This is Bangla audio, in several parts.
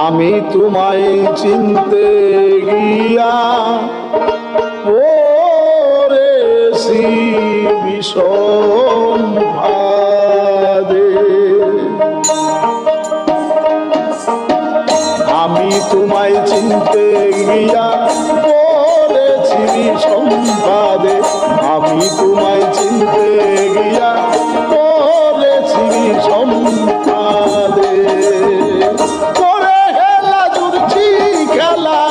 আমি তোমায় চিনতে গিয়া পড়েছি বিষম ফাঁদে। আমি তোমায় চিনতে গিয়া পড়েছি বিষম ফাঁদে। আমি তোমায় চিনতে গিয়া পড়েছি বিষম ফাঁদে। করে হেলা জুড়ছি খেলা,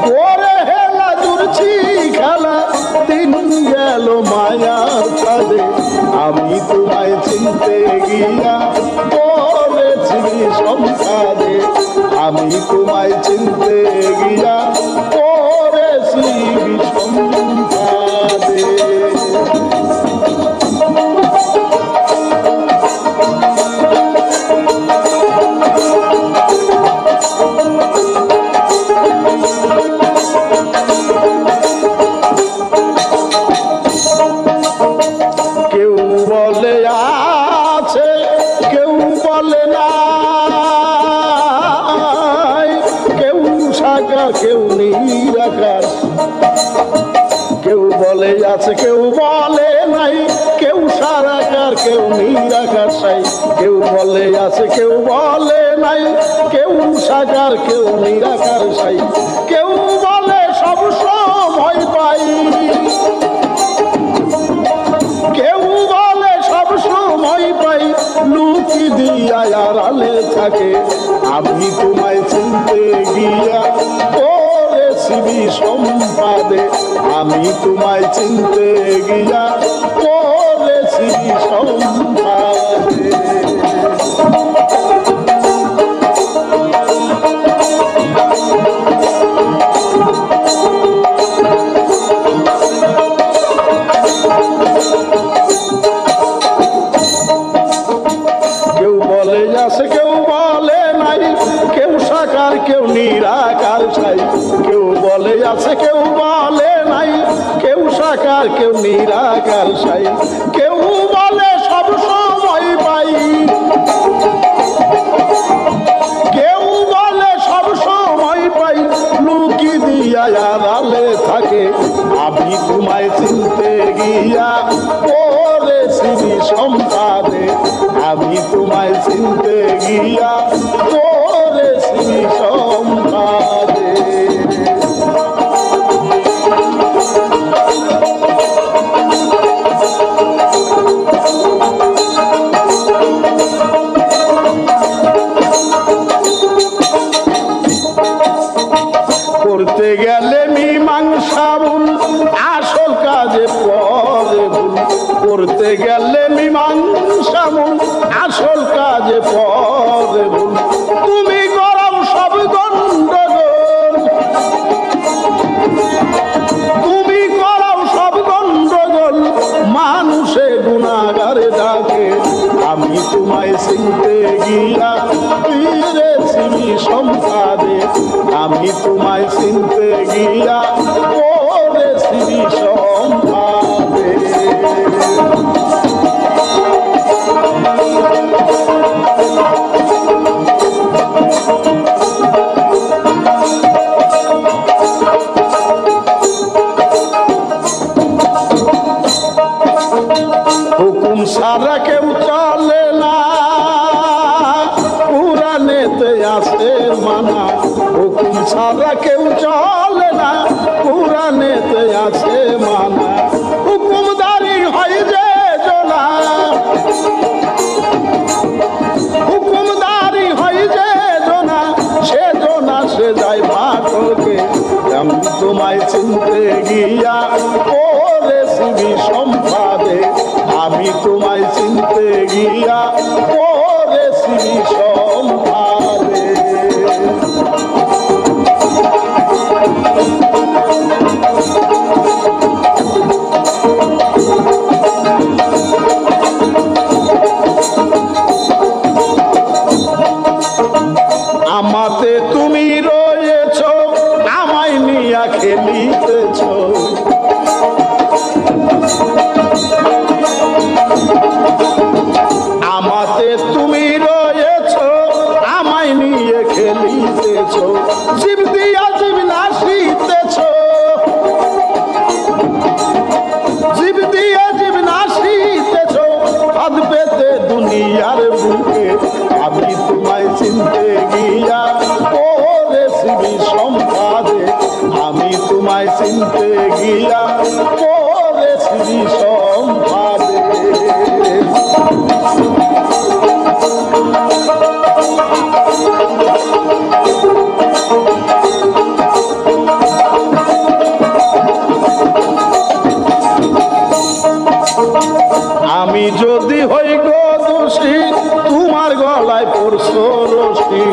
করে হেলা জুড়ছি খেলা, দিন গেল মায়ার ফাঁদে। আমি তোমায় চিনতে গিয়া পড়েছি বিষম ফাঁদে। আমি তোমায় চিনতে গিয়া পড়েছি বিষম ফাঁদে। কেউ বলে আছে, কেউ বলে নাই, কেউ সাকার কেউ নিরাকার। কেউ বলে আছে, কেউ বলে নাই, কেউ সারাকার কেউ নিরাকার সাই। কেউ বলে আছে, কেউ বলে নাই, কেউ সাকার কেউ নিরাকার সাই। কেউ বলে সব সময় পাই, কেউ বলে সব সময় পাই, লুকি দিয়া আড়ালে থাকে। আমি তোমায় চিনতে গিয়া পড়েছি বিষম ফাঁদে। আমি তোমায় চিনতে গিয়া পড়েছি বিষম ফাঁদে। কেউ বলে আছে, কেউ বলে নাই, কেউ সাকার কেউ নিরাকার সাই। কেউ বলে আছে, কেউ বলে নাই, কেউ সাকার কেউ নিরাকার সাই। কেউ বলে সব সময় পাই, কেউ বলে সব সময় পাই, লুকি দিয়া আড়ালে থাকে। আমি তোমায় চিনতে গিয়া পড়েছি বিষম ফাঁদে। আমি তোমায় চিনতে গিয়া পড়েছি বিষম ফাঁদে। করতে গেলে মীমাংসা ভুল, আসল কাজে পরে ভুল। করতে গেলে মীমাংসা ভুল, আসল কাজে পরে ভুল। তুমি করাও সব গন্ডগোল, তুমি করাও সব গন্ডগোল, মানুষে গুনাহগারে ডাকে। আমি তোমায় চিনতে গিয়া পড়েছি বিষম ফাঁদে। আমি তোমায় চিনতে গিয়া পড়েছি বিষম ফাঁদে। হুকুম সারা কেউ চলে না, পুরাণেতে আছে মানা। হুকুম সারা কেউ চলে না, পুরাণেতে আছে মানা। হুকুমদারি হয় যে জোনা, হুকুমদারি হয় যে জোনা, সে জোনা সে যায় ফাটকে। আমি তোমায় চিনতে গিয়া পড়েছি বিষম ফাঁদে। আমি তোমায় চিনতে গিয়া পড়েছি বিষম ফাঁদে। আমাতে তুমি রয়েছ, আমায় নিয়া খেলিতেছ। আমাতে তুমি রয়েছ আমায় নিয়ে খেলিতেছ, জীব দিয়া জীব নাশিতেছ, জীব দিয়া জীব নাশিতেছ, হাত পেতে দুনিয়ার বুকে আমি তোমায় চিনতে গিয়া পড়েছি বিষম্পাদে, আমি তোমায় চিনতে গিয়া পড়েছি বিষম্পাদে। আমি যদি হই গো দোষী তোমার গলায় পড়ছ রশি,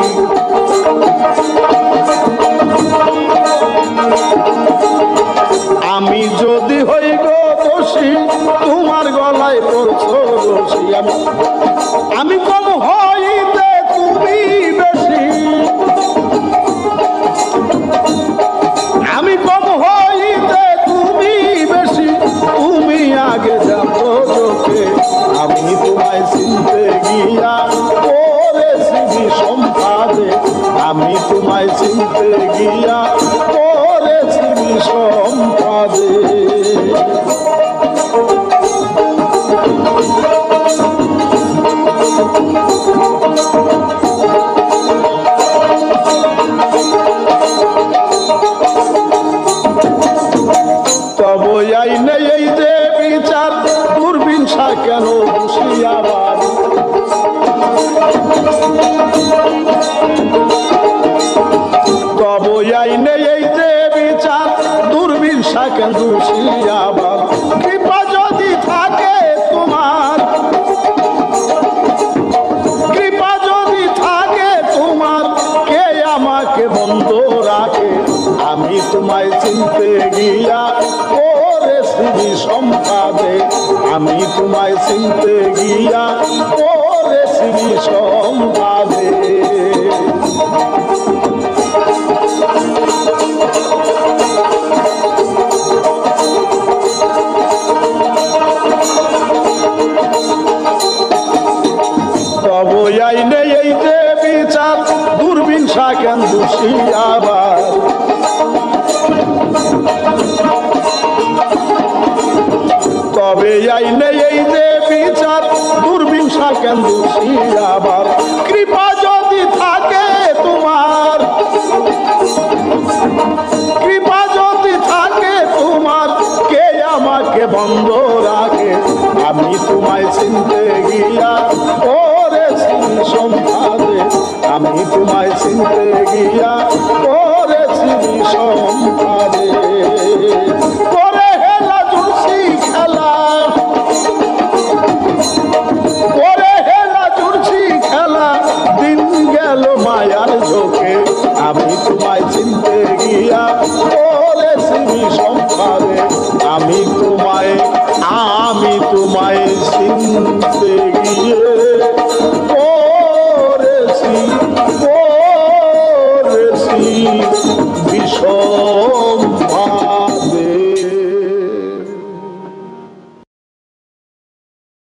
আমি যদি হই গো দোষী তোমার গলায় পড়ছ রশি, আমি কম হইতে তুমি বেশি, আমি কম হইতে তুমি বেশি, তুমি আগে যাবো চোখে আমি তোমায় চিনতে গিয়া পড়েছি বিষম্পাদে, আমি তোমায় চিনতে গিয়া পড়েছি বিষম্পাদে। তব আইনে এই যে বিচার দুর্বিনসা কেন হুঁশিয়াবার, তব আইনে এই যে বিচার দুর্বিনসা কেন হুঁশিয়াবার, কৃপা যদি থাকে তোমার, কৃপা যদি থাকে তোমার, কে আমাকে বন্ধ রাখে, আমি তোমায় চিনতে গিয়া পড়েছি বিষম্পাদে, আমি তোমায় চিনতে গিয়া পড়েছি বিষম্পাদে। তব আইনে এই যে বিচার দুর্বিনসা কেন হুঁশিয়াবার, তবে আইনে এই যে বিচার দুর্বিনসা কেন হুঁশিয়াবার, কৃপা যদি থাকে তোমার, কৃপা যদি থাকে তোমার, কে আমাকে বন্ধ রাখে, আমি তোমায় চিনতে গিয়া পড়েছি বিষম্পাদে, আমি তোমায় চিনতে গিয়া পড়েছি বিষম্পাদে। করে হেলা জুড়ছি খেলা, করে হেলা জুড়ছি খেলা, দিন গেল মায়ার ঝোঁকে, আমি তোমায় চিনতে গিয়া পড়েছি বিষম্পাদে, আমি তোমায় চিনতে গিয়ে পড়েছি